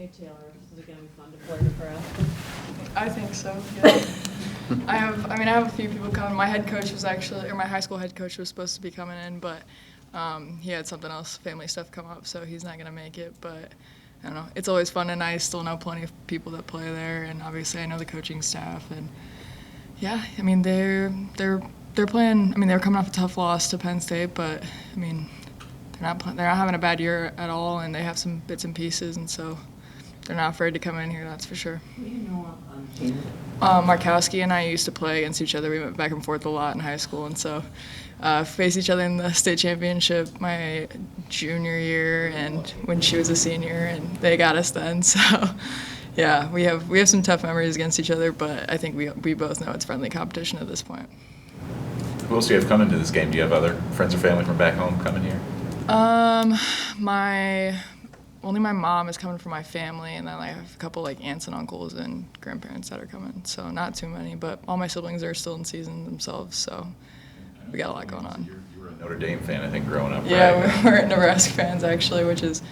Hey Taylor, is it going to be fun to play Nebraska? I think so, yeah. I have a few people coming. My high school head coach was supposed to be coming in, but he had something else, family stuff come up, so he's not going to make it. But I don't know. It's always fun, and I still know plenty of people that play there, and obviously I know the coaching staff. And yeah, I mean they're playing. I mean, they were coming off a tough loss to Penn State, but I mean they're not having a bad year at all, and they have some bits and pieces, and so they're not afraid to come in here. That's for sure. Who do you know on the team? Markowski and I used to play against each other. We went back and forth a lot in high school, and so faced each other in the state championship my junior year and when she was a senior, and they got us then. So yeah, we have some tough memories against each other, but I think we both know it's friendly competition at this point. Who else do you have coming to this game? Do you have other friends or family from back home coming here? Only my mom is coming from my family, and then I have a couple like aunts and uncles and grandparents that are coming. So not too many, but all my siblings are still in season themselves, so we got a lot going on. You were a Notre Dame fan, I think, growing up, Yeah, right? we're Nebraska fans actually, which is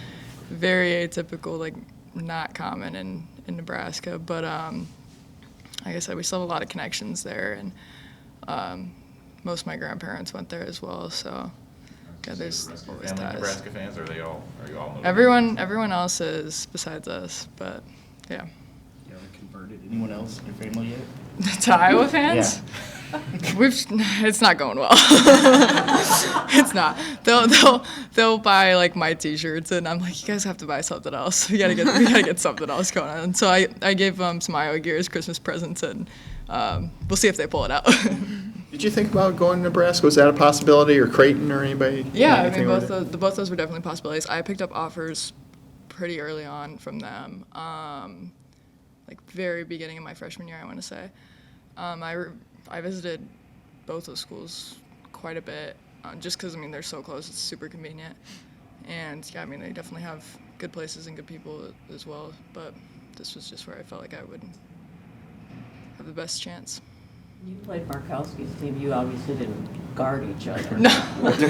very atypical, like not common in Nebraska. But like I said, we still have a lot of connections there, and most of my grandparents went there as well, so. Yeah, there's always ties. Nebraska fans, or are you all? Everyone else is besides us, but yeah. You ever converted anyone else in your family yet? To Iowa fans? Yeah. It's not going well. It's not. They'll buy like my T-shirts, and I'm like, you guys have to buy something else. We gotta get something else going on. So I gave some Iowa gear as Christmas presents, and we'll see if they pull it out. Did you think about going to Nebraska? Was that a possibility, or Creighton, or anybody? Yeah, I mean, both those were definitely possibilities. I picked up offers pretty early on from them, like very beginning of my freshman year, I want to say. I visited both those schools quite a bit, just because, I mean, they're so close. It's super convenient. And, yeah, I mean, they definitely have good places and good people as well. But this was just where I felt like I would have the best chance. You played Markowski's team. You obviously didn't guard each other. No. Did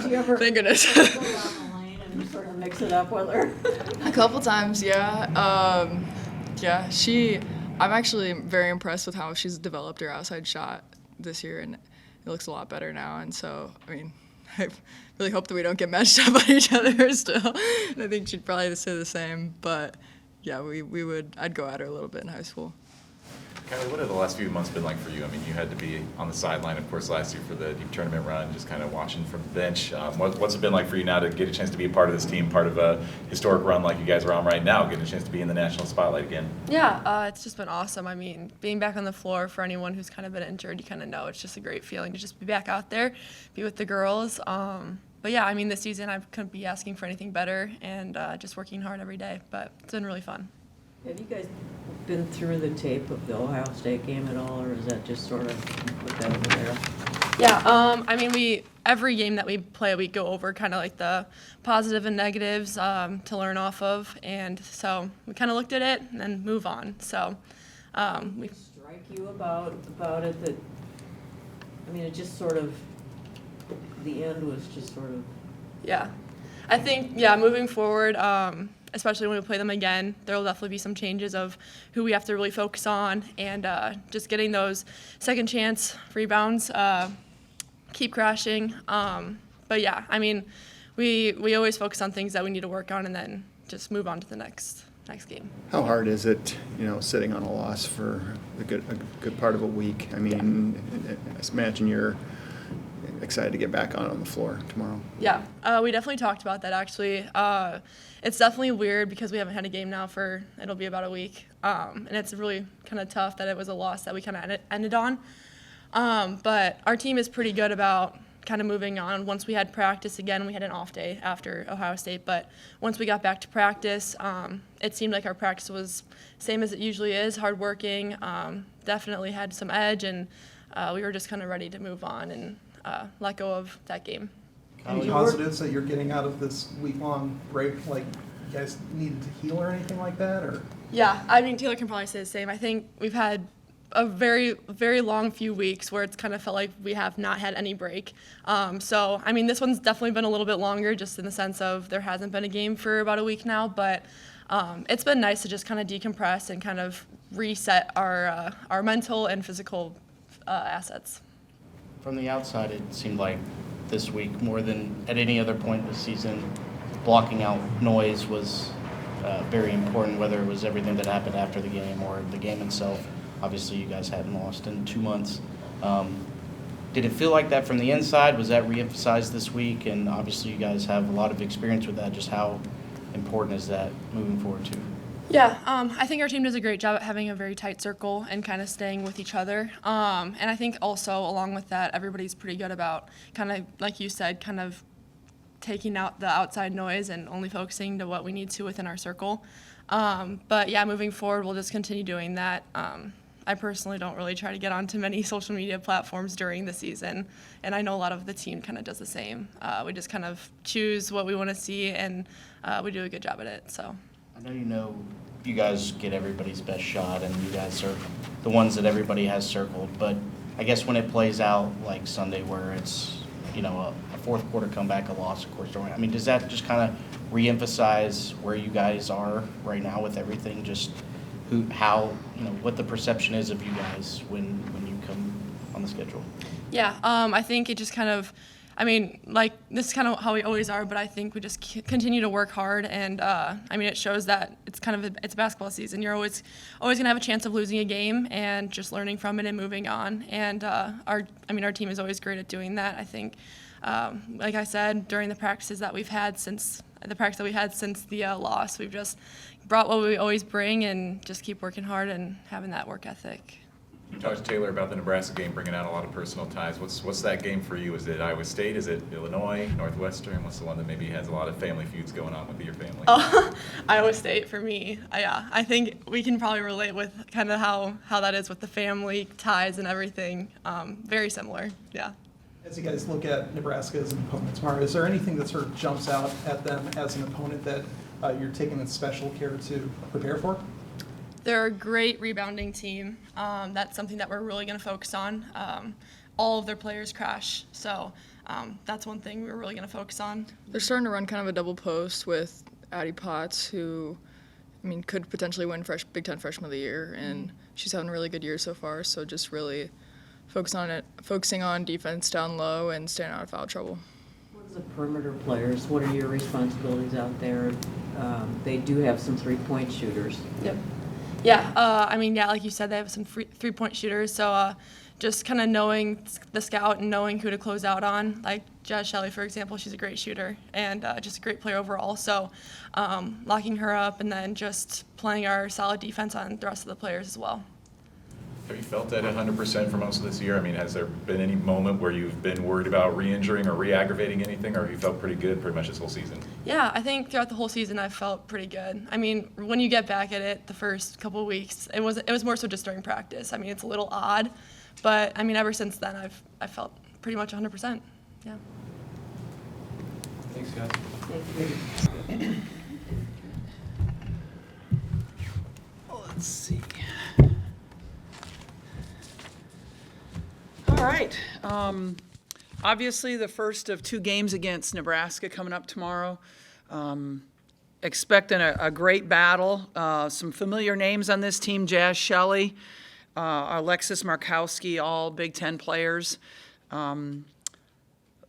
you ever Thank goodness. go down the lane and sort of mix it up with her? A couple times, yeah. I'm actually very impressed with how she's developed her outside shot this year, and it looks a lot better now. And so, I mean, I really hope that we don't get matched up on each other still. And I think she'd probably say the same, but yeah, I'd go at her a little bit in high school. Kylie, what have the last few months been like for you? I mean, you had to be on the sideline, of course, last year for the deep tournament run, just kind of watching from the bench. What's it been like for you now to get a chance to be a part of this team, part of a historic run like you guys are on right now, getting a chance to be in the national spotlight again? Yeah, it's just been awesome. I mean, being back on the floor for anyone who's kind of been injured, you kind of know it's just a great feeling to just be back out there, be with the girls. But yeah, I mean, this season I couldn't be asking for anything better, and just working hard every day. But it's been really fun. Have you guys been through the tape of the Ohio State game at all, or is that just sort of put that over there? Yeah, I mean, every game that we play, we go over kind of like the positive and negatives to learn off of, and so we kind of looked at it and then move on. So we strike you about it that, I mean, it just sort of, the end was just sort of. Yeah, I think moving forward. Especially when we play them again, there will definitely be some changes of who we have to really focus on, and just getting those second chance rebounds, keep crashing. But yeah, I mean, we always focus on things that we need to work on, and then just move on to the next game. How hard is it, sitting on a loss for a good part of a week? I mean, I imagine you're excited to get back on the floor tomorrow. Yeah, we definitely talked about that actually. It's definitely weird because we haven't had a game now it'll be about a week. And it's really kind of tough that it was a loss that we kind of ended on. But our team is pretty good about kind of moving on. Once we had practice again, we had an off day after Ohio State, but once we got back to practice, it seemed like our practice was same as it usually is, hardworking, definitely had some edge, and we were just kind of ready to move on and let go of that game. Any positives that you're getting out of this week-long break? Like, you guys needed to heal or anything like that, or? Yeah, I mean, Taylor can probably say the same. I think we've had a very, very long few weeks where it's kind of felt like we have not had any break. So, I mean, this one's definitely been a little bit longer just in the sense of there hasn't been a game for about a week now, but it's been nice to just kind of decompress and kind of reset our mental and physical assets. From the outside, it seemed like this week, more than at any other point in the season, blocking out noise was very important, whether it was everything that happened after the game or the game itself. Obviously, you guys hadn't lost in 2 months. Did it feel like that from the inside? Was that reemphasized this week? And obviously, you guys have a lot of experience with that. Just how important is that moving forward, too? Yeah, I think our team does a great job at having a very tight circle and kind of staying with each other. And I think also along with that, everybody's pretty good about kind of, like you said, kind of taking out the outside noise and only focusing to what we need to within our circle. But yeah, moving forward, we'll just continue doing that. I personally don't really try to get onto many social media platforms during the season, and I know a lot of the team kind of does the same. We just kind of choose what we want to see, and we do a good job at it. So. I know you guys get everybody's best shot, and you guys are the ones that everybody has circled. But I guess when it plays out like Sunday, where it's a fourth quarter comeback, a loss, of course. I mean, does that just kind of reemphasize where you guys are right now with everything? Just what the perception is of you guys when you come on the schedule? Yeah, I think it just kind of. I mean, like, this is kind of how we always are, but I think we just continue to work hard, and I mean, it shows that it's kind of it's basketball season. You're always going to have a chance of losing a game, and just learning from it and moving on. And our team is always great at doing that. I think, like I said, during the practices that we've had since the loss, we've just brought what we always bring and just keep working hard and having that work ethic. You talked to Taylor about the Nebraska game, bringing out a lot of personal ties. What's that game for you? Is it Iowa State? Is it Illinois, Northwestern? What's the one that maybe has a lot of family feuds going on with your family? Iowa State for me. Yeah, I think we can probably relate with kind of how that is with the family ties and everything. Very similar, yeah. As you guys look at Nebraska as an opponent tomorrow, is there anything that sort of jumps out at them as an opponent that you're taking special care to prepare for? They're a great rebounding team. That's something that we're really going to focus on. All of their players crash, so that's one thing we're really going to focus on. They're starting to run kind of a double post with Addie Potts, who, could potentially win Big Ten Freshman of the Year, and she's having a really good year so far. So just really focusing on defense down low and staying out of foul trouble. What is the perimeter players? What are your responsibilities out there? They do have some three-point shooters. Yep. Yeah, like you said, they have some three-point shooters, so just kind of knowing the scout and knowing who to close out on. Like Jazz Shelley, for example, she's a great shooter and just a great player overall. So locking her up and then just playing our solid defense on the rest of the players as well. Have you felt at 100% for most of this year? Has there been any moment where you've been worried about re-injuring or re-aggravating anything, or have you felt pretty good pretty much this whole season? Yeah, I think throughout the whole season I've felt pretty good. When you get back at it the first couple of weeks, it was more so just during practice. It's a little odd, but ever since then I've felt pretty much 100%. Yeah. Thanks, guys. Thank you. Let's see. All right. Obviously, the first of 2 games against Nebraska coming up tomorrow. Expecting a great battle. Some familiar names on this team: Jazz Shelley, Alexis Markowski, all Big Ten players.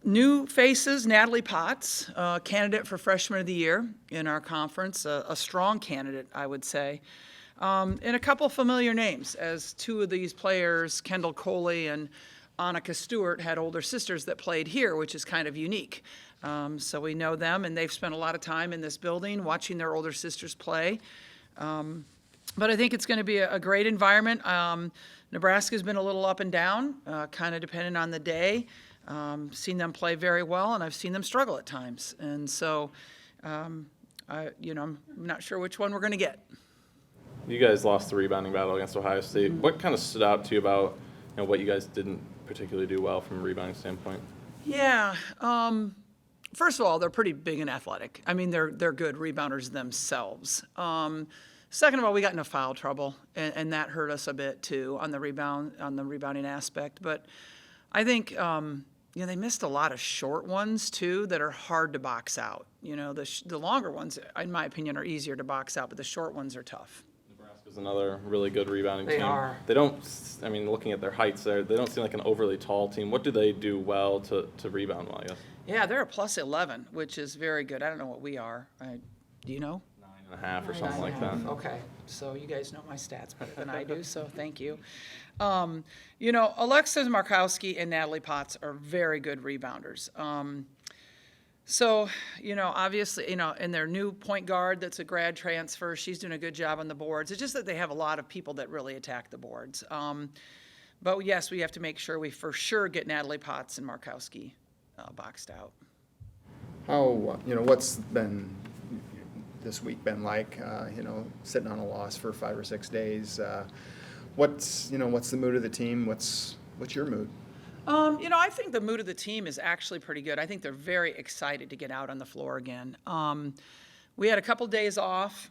New faces: Natalie Potts, candidate for Freshman of the Year in our conference, a strong candidate, I would say. And a couple familiar names, as 2 of these players, Kendall Coley and Annika Stewart, had older sisters that played here, which is kind of unique. So we know them, and they've spent a lot of time in this building watching their older sisters play. But I think it's going to be a great environment. Nebraska's been a little up and down, kind of depending on the day. Seen them play very well, and I've seen them struggle at times. And so, I'm not sure which one we're going to get. You guys lost the rebounding battle against Ohio State. What kind of stood out to you about what you guys didn't particularly do well from a rebounding standpoint? Yeah. First of all, they're pretty big and athletic. They're good rebounders themselves. Second of all, we got into foul trouble, and that hurt us a bit too on the rebounding aspect. But I think they missed a lot of short ones too that are hard to box out. The longer ones, in my opinion, are easier to box out, but the short ones are tough. Nebraska's another really good rebounding They team. are. They don't. I mean, looking at their heights, they don't seem like an overly tall team. What do they do well to rebound well? I guess. Yeah, they're a plus 11, which is very good. I don't know what we are. Do you know? 9.5 or something like that. Okay, so you guys know my stats better than I do, so thank you. Alexis Markowski and Natalie Potts are very good rebounders. Obviously, and their new point guard that's a grad transfer, she's doing a good job on the boards. It's just that they have a lot of people that really attack the boards. But yes, we have to make sure we for sure get Natalie Potts and Markowski boxed out. How, what's been this week been like, sitting on a loss for 5 or 6 days? What's the mood of the team? What's your mood? I think the mood of the team is actually pretty good. I think they're very excited to get out on the floor again. We had a couple days off,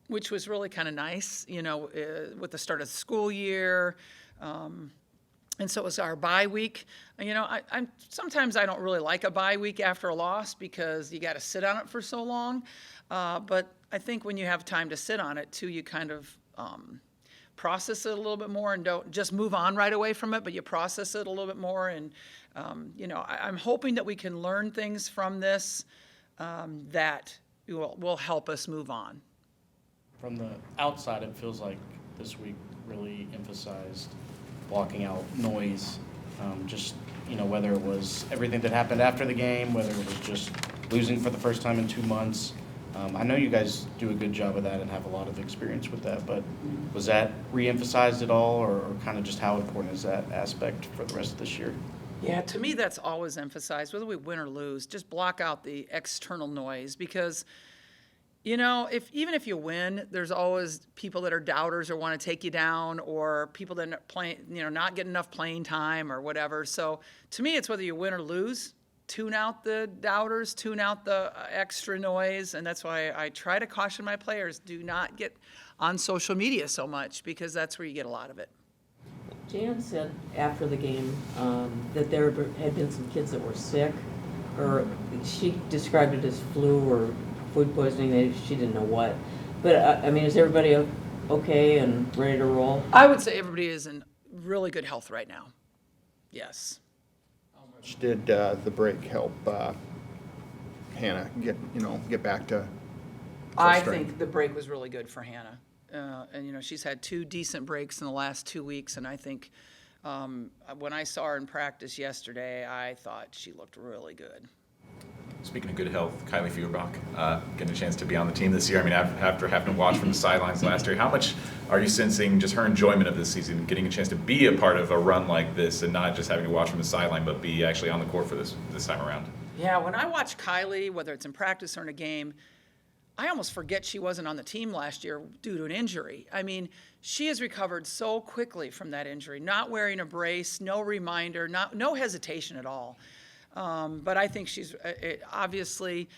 which was really kind of nice, with the start of the school year. And so it was our bye week. Sometimes I don't really like a bye week after a loss because you got to sit on it for so long. But I think when you have time to sit on it too, you kind of process it a little bit more and don't just move on right away from it, but you process it a little bit more. And, I'm hoping that we can learn things from this that will help us move on. From the outside, it feels like this week really emphasized blocking out noise, whether it was everything that happened after the game, whether it was just losing for the first time in 2 months. I know you guys do a good job of that and have a lot of experience with that, but was that re-emphasized at all, or kind of just how important is that aspect for the rest of this year? Yeah, to me, that's always emphasized, whether we win or lose, just block out the external noise because, even if you win, there's always people that are doubters or want to take you down, or people that not get enough playing time or whatever. So to me, it's whether you win or lose. Tune out the doubters, tune out the extra noise, and that's why I try to caution my players, do not get on social media so much because that's where you get a lot of it. Jan said after the game that there had been some kids that were sick, or she described it as flu or food poisoning. She didn't know what. But, is everybody okay and ready to roll? I would say everybody is in really good health right now. Yes. Did the break help Hannah get back to full I strength? think the break was really good for Hannah. And she's had 2 decent breaks in the last 2 weeks, and I think when I saw her in practice yesterday, I thought she looked really good. Speaking of good health, Kylie Feuerbach getting a chance to be on the team this year. After having to watch from the sidelines last year, how much are you sensing just her enjoyment of this season, getting a chance to be a part of a run like this and not just having to watch from the sideline, but be actually on the court for this time around? Yeah, when I watch Kylie, whether it's in practice or in a game, I almost forget she wasn't on the team last year due to an injury. She has recovered so quickly from that injury, not wearing a brace, no reminder, no hesitation at all. But I think she's obviously,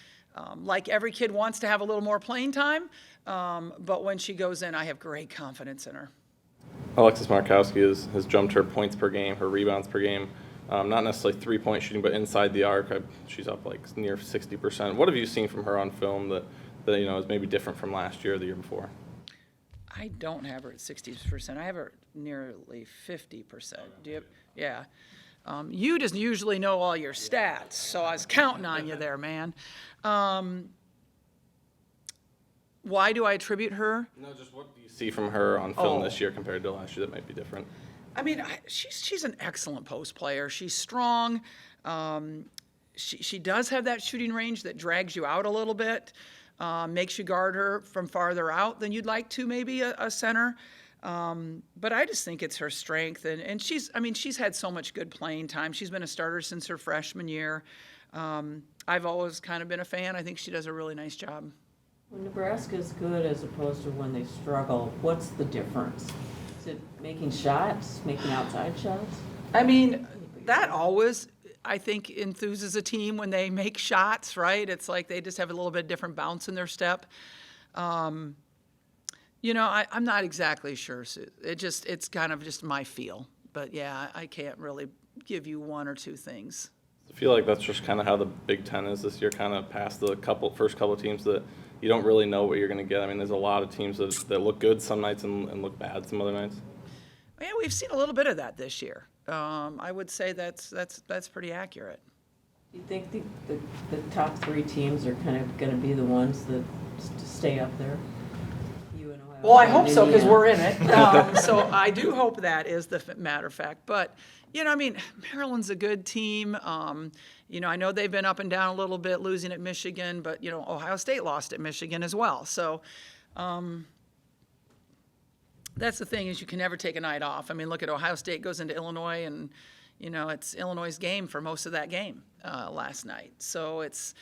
like every kid, wants to have a little more playing time. But when she goes in, I have great confidence in her. Alexis Markowski has jumped her points per game, her rebounds per game. Not necessarily 3-point shooting, but inside the arc, she's up like near 60%. What have you seen from her on film that is maybe different from last year or the year before? I don't have her at 60%. I have her nearly 50%. Do you? Yeah. You just usually know all your stats, so I was counting on you there, man. Why do I attribute her? No, just what do you see from her on film this year compared to last year that might be different? She's an excellent post player. She's strong. She does have that shooting range that drags you out a little bit, makes you guard her from farther out than you'd like to, maybe a center. But I just think it's her strength, and she's had so much good playing time. She's been a starter since her freshman year. I've always kind of been a fan. I think she does a really nice job. When Nebraska is good as opposed to when they struggle, what's the difference? Is it making shots, making outside shots? That always, I think, enthuses a team when they make shots, right? It's like they just have a little bit different bounce in their step. I'm not exactly sure, Sue. It's kind of just my feel. But yeah, I can't really give you one or two things. I feel like that's just kind of how the Big Ten is this year, kind of past the first couple teams that you don't really know what you're going to get. I mean, there's a lot of teams that look good some nights and look bad some other nights. Yeah, we've seen a little bit of that this year. I would say that's pretty accurate. Do you think the top three teams are kind of going to be the ones that stay up there? You and Ohio Well, I State hope and so because Indiana. we're in it. So I do hope that is the matter of fact. But, Maryland's a good team. I know they've been up and down a little bit, losing at Michigan, but, Ohio State lost at Michigan as well. So that's the thing is you can never take a night off. I mean, look at Ohio State goes into Illinois and, it's Illinois' game for most of that game last night. So it's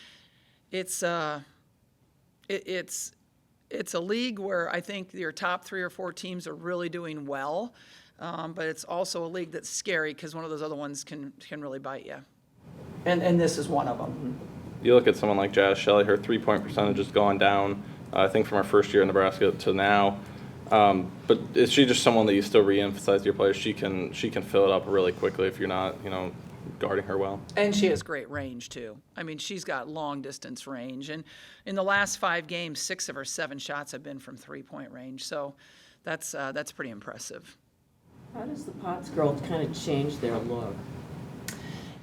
a league where I think your top 3 or 4 teams are really doing well, but it's also a league that's scary because one of those other ones can really bite you. And this is one of them. You look at someone like Jazz Shelley, her three-point percentage has gone down, I think, from her first year in Nebraska to now. But is she just someone that you still re-emphasize to your players? She can fill it up really quickly if you're not, guarding her well. And she has great range, too. I mean, she's got long-distance range. And in the last 5 games, 6 of her 7 shots have been from three-point range. So that's pretty impressive. How does the Potts girl kind of change their look?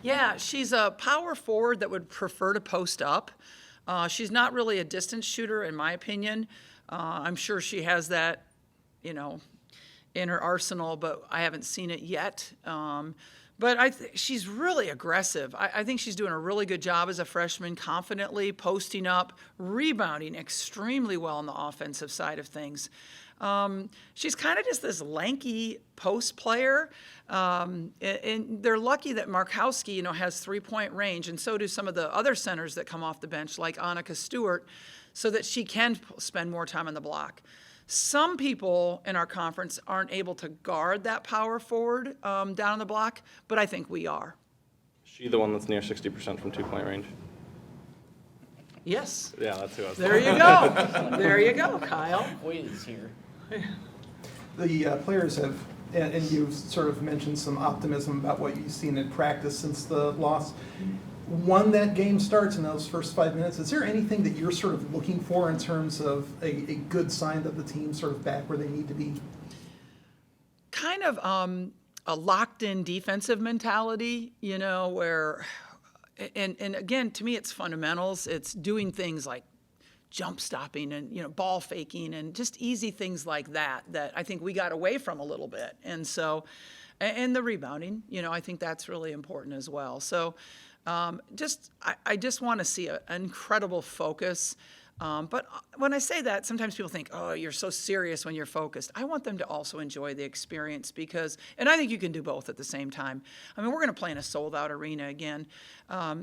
Yeah, she's a power forward that would prefer to post up. She's not really a distance shooter, in my opinion. I'm sure she has that, in her arsenal, but I haven't seen it yet. But she's really aggressive. I think she's doing a really good job as a freshman, confidently posting up, rebounding extremely well on the offensive side of things. She's kind of just this lanky post player, and they're lucky that Markowski, has three-point range, and so do some of the other centers that come off the bench, like Annika Stewart, so that she can spend more time on the block. Some people in our conference aren't able to guard that power forward down on the block, but I think we are. Is she the one that's near 60% from two-point range? Yes. Yeah, that's who I was There you go. There you go, Kyle. Whiz here. The players have, and you've sort of mentioned some optimism about what you've seen in practice since the loss. When that game starts in those first 5 minutes, is there anything that you're sort of looking for in terms of a good sign that the team's sort of back where they need to be? Kind of a locked-in defensive mentality, where, and again, to me, it's fundamentals. It's doing things like jump stopping and, ball faking and just easy things like that I think we got away from a little bit. And so, and the rebounding, I think that's really important as well. So I just want to see an incredible focus. But when I say that, sometimes people think, oh, you're so serious when you're focused. I want them to also enjoy the experience and I think you can do both at the same time. I mean, we're going to play in a sold-out arena again.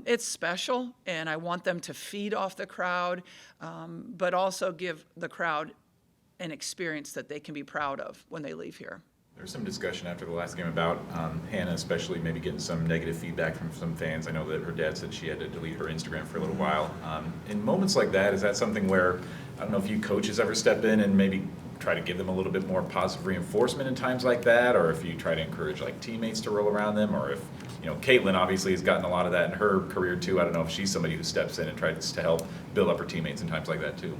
It's special, and I want them to feed off the crowd, but also give the crowd an experience that they can be proud of when they leave here. There was some discussion after the last game about Hannah, especially maybe getting some negative feedback from some fans. I know that her dad said she had to delete her Instagram for a little while. In moments like that, is that something where, I don't know if you coaches ever step in and maybe try to give them a little bit more positive reinforcement in times like that, or if you try to encourage like teammates to roll around them, or if, Caitlin obviously has gotten a lot of that in her career too. I don't know if she's somebody who steps in and tries to help build up her teammates in times like that too.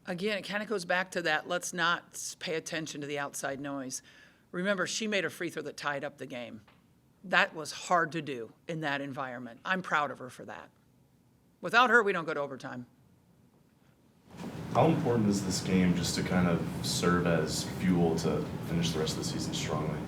Again, it kind of goes back to that, let's not pay attention to the outside noise. Remember, she made a free throw that tied up the game. That was hard to do in that environment. I'm proud of her for that. Without her, we don't go to overtime. How important is this game just to kind of serve as fuel to finish the rest of the season strongly?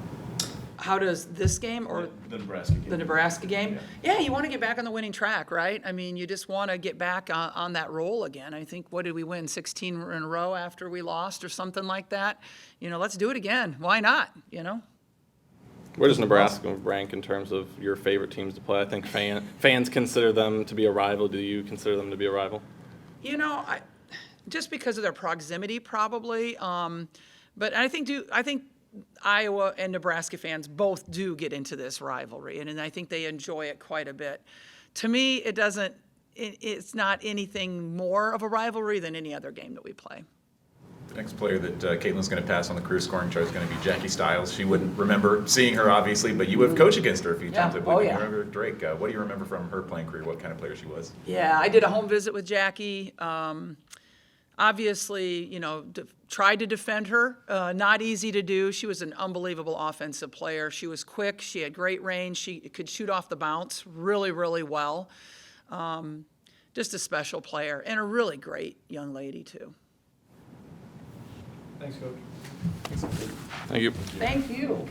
How does this game or The Nebraska game. the Nebraska game? Yeah, you want to get back on the winning track, right? I mean, you just want to get back on that roll again. I think, what did we win, 16 in a row after we lost or something like that? Let's do it again. Why not, Where does Nebraska rank in terms of your favorite teams to play? I think fans consider them to be a rival. Do you consider them to be a rival? Just because of their proximity, probably. But I think Iowa and Nebraska fans both do get into this rivalry, and I think they enjoy it quite a bit. To me, it's not anything more of a rivalry than any other game that we play. The next player that Caitlin's going to pass on the career scoring chart is going to be Jackie Stiles. She wouldn't remember seeing her, obviously, but you would have coached against her a few times. Yeah. I believe. Oh, You yeah. remember Drake. What do you remember from her playing career? What kind of player she was? Yeah, I did a home visit with Jackie. Obviously, tried to defend her. Not easy to do. She was an unbelievable offensive player. She was quick. She had great range. She could shoot off the bounce really, really well. Just a special player and a really great young lady, too. Thanks, Coach. Thank you. Thank you.